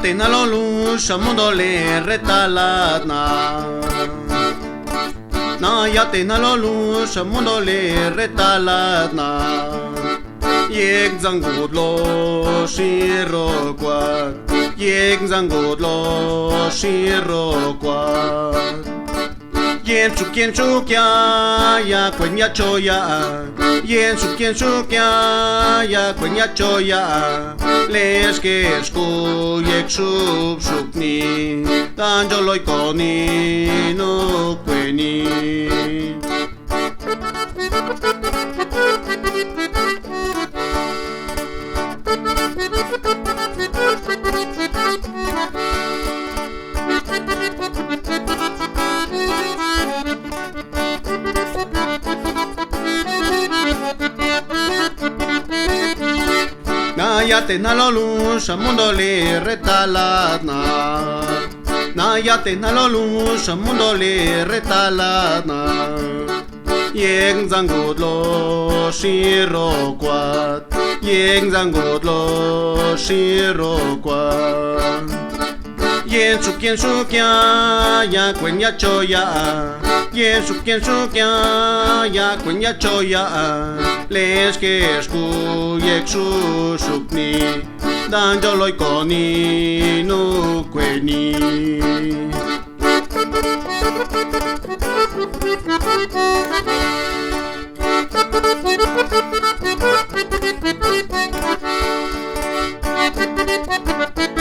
te na lo lu shamundo le retalat na ya te na lo lu shamundo le retalat na yek zangut lo shiro kwat yek zangut lo shiro kwat yen chuk ya kwen ya choya yen chuk ya kwen ya choya les que sku yek shup ni dan yo loy koni no kweni ya te na lo lu shamundo le retalat na ya te na lo lu shamundo le retalat na yeng zangut lo shiro kwat yeng zangut lo shiro kwat yen chuk ya kwen ya choya yen chuk ya kwen ya choya les que sku yek shup ni dan yo loy koni no kweni Thank you.